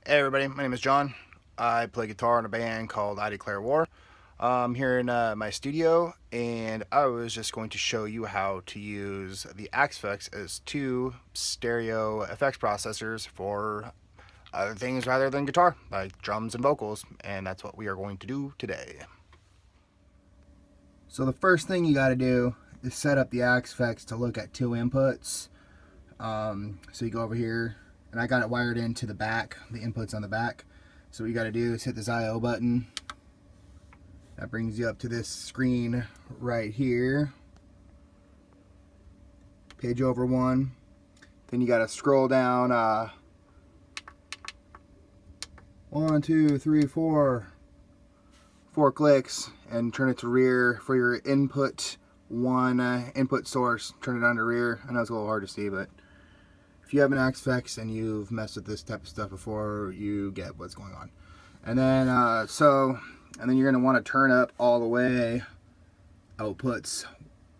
Hey everybody, my name is John. I play guitar in a band called I Declare War. I'm here in my studio, and I was just going to show you how to use the Axe-Fx as two stereo effects processors for other things rather than guitar, like drums and vocals, and that's what we are going to do today. So the first thing you got to do is set up the Axe-Fx to look at two inputs. So you go over here, and I got it wired into the back, the inputs on the back. So what you got to do is hit this IO button. That brings you up to this screen right here. Page over one. Then you got to scroll down 1, 2, 3, 4 clicks and turn it to rear for your input one input source. Turn it on to rear. I know it's a little hard to see, but if you have an Axe-Fx and you've messed with this type of stuff before, you get what's going on. And then and then you're going to want to turn up all the way outputs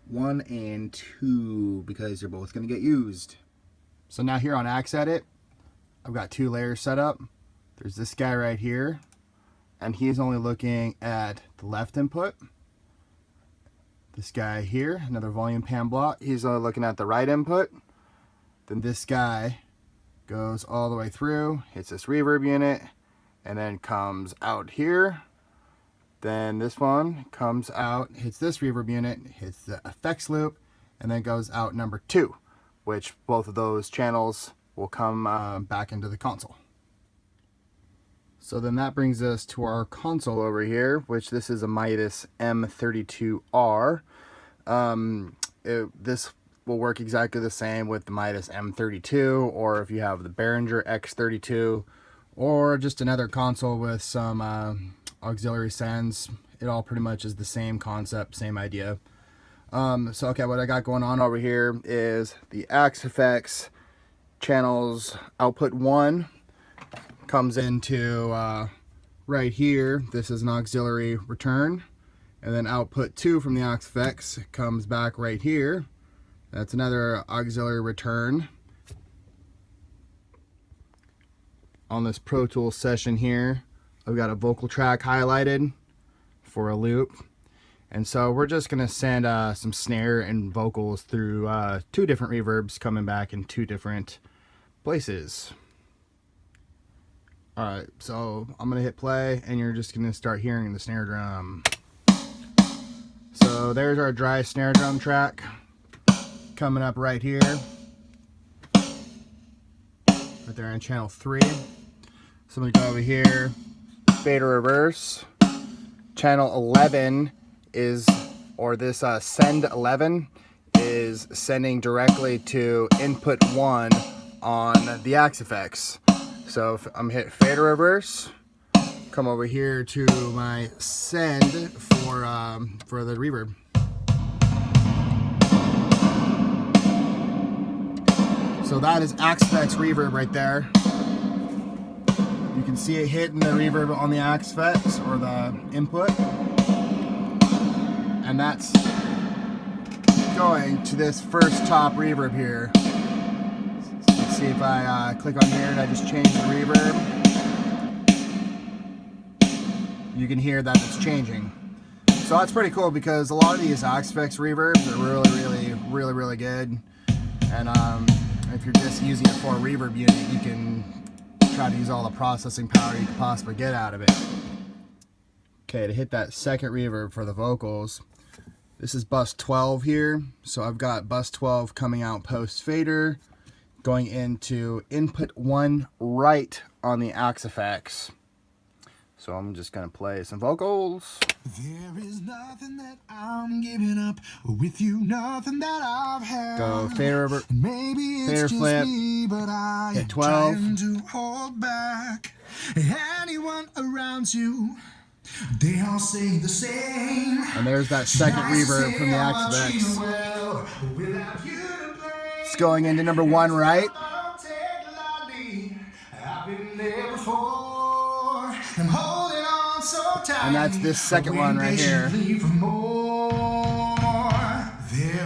1 and 2 because they're both going to get used. So now here on Axe Edit, I've got two layers set up. There's this guy right here, and he's only looking at the left input. This guy here, another volume pan block, he's only looking at the right input. Then this guy goes all the way through, hits this reverb unit, and then comes out here. Then this one comes out, hits this reverb unit, hits the effects loop, and then goes out number 2, which both of those channels will come back into the console. So then that brings us to our console over here, which this is a Midas M32R. This will work exactly the same with the Midas M32, or if you have the Behringer X32, or just another console with some auxiliary sends. It all pretty much is the same concept, same idea. So okay, what I got going on over here is the Axe-Fx channels output 1 comes into right here. This is an auxiliary return, and then output 2 from the Axe-Fx comes back right here. That's another auxiliary return. On this Pro Tools session here, I've got a vocal track highlighted for a loop. And so we're just going to send some snare and vocals through 2 different reverbs coming back in 2 different places. Alright, so I'm going to hit play, and you're just going to start hearing the snare drum. So there's our dry snare drum track coming up right here, right there on channel 3. So I'm going to go over here, fader reverse. Channel 11 is, or this send 11 is sending directly to input 1 on the Axe-Fx. So if I'm hit fader reverse, come over here to my send for the reverb. So that is Axe-Fx reverb right there. You can see it hitting the reverb on the Axe-Fx or the input. And that's going to this first top reverb here. Let's see if I click on here and I just change the reverb. You can hear that it's changing. So that's pretty cool because a lot of these Axe-Fx reverbs are really good. And if you're just using it for a reverb unit, you can try to use all the processing power you can possibly get out of it. Okay, to hit that second reverb for the vocals, this is bus 12 here. So I've got bus 12 coming out post fader, going into input 1 right on the Axe-Fx. So I'm just gonna play some vocals. There is nothing that I'm giving up with you, nothing that I've had. Go fader over, maybe it's fader just flip, me, but I hit am 12. trying to hold back. Anyone around you, they all say the same. And there's that second reverb from the Axe-Fx. It's going into number 1 right. And that's this second one right here. There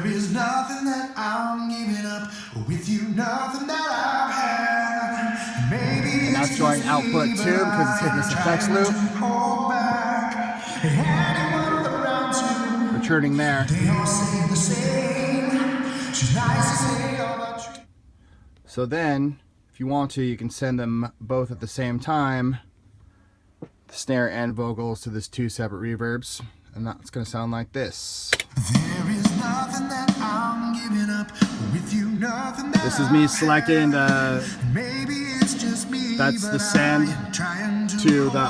is nothing that I'm giving up with you, nothing that I've had. And that's showing output 2 because it's hitting this effects loop. Returning there. So then, if you want to, you can send them both at the same time, the snare and vocals, to this 2 separate reverbs, and that's going to sound like this. There is nothing that I'm giving up with you, nothing that this is me selecting the, maybe it's just me, that's the send to the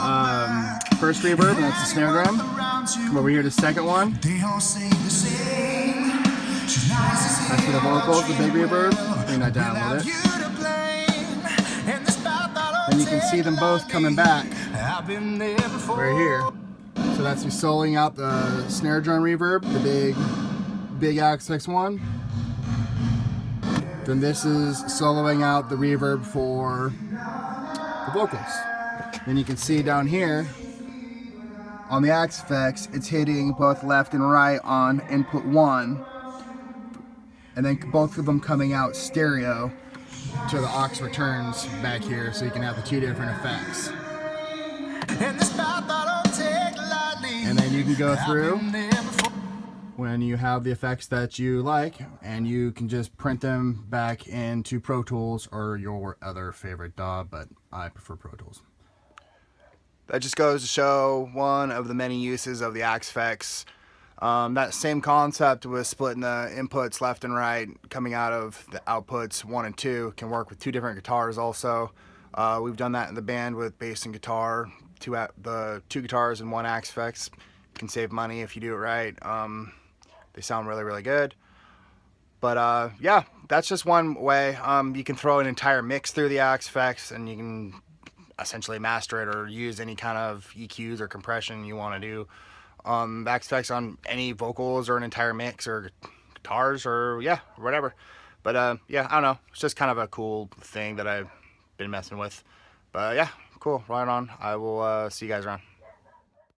first reverb, and that's the snare drum. Come over here to the second one. That's for the vocals, the big reverb. Bring that down a little bit. And you can see them both coming back right here. So that's me soloing out the snare drum reverb, the big Axe-Fx one. Then this is soloing out the reverb for the vocals. Then you can see down here on the Axe-Fx, it's hitting both left and right on input 1. And then both of them coming out stereo to the aux returns back here, so you can have the 2 different effects. And then you can go through when you have the effects that you like, and you can just print them back into Pro Tools or your other favorite DAW, but I prefer Pro Tools. That just goes to show one of the many uses of the Axe-Fx. That same concept with splitting the inputs left and right, coming out of the outputs 1 and 2, can work with 2 different guitars also. We've done that in the band with bass and guitar, the 2 guitars and 1 Axe-Fx. You can save money if you do it right. They sound really, really good. But yeah, that's just one way. You can throw an entire mix through the Axe-Fx, and you can essentially master it or use any kind of EQs or compression you want to do. Axe-Fx on any vocals or an entire mix or guitars or yeah, whatever. But yeah, I don't know. It's just kind of a cool thing that I've been messing with. But yeah, cool. Right on. I will see you guys around.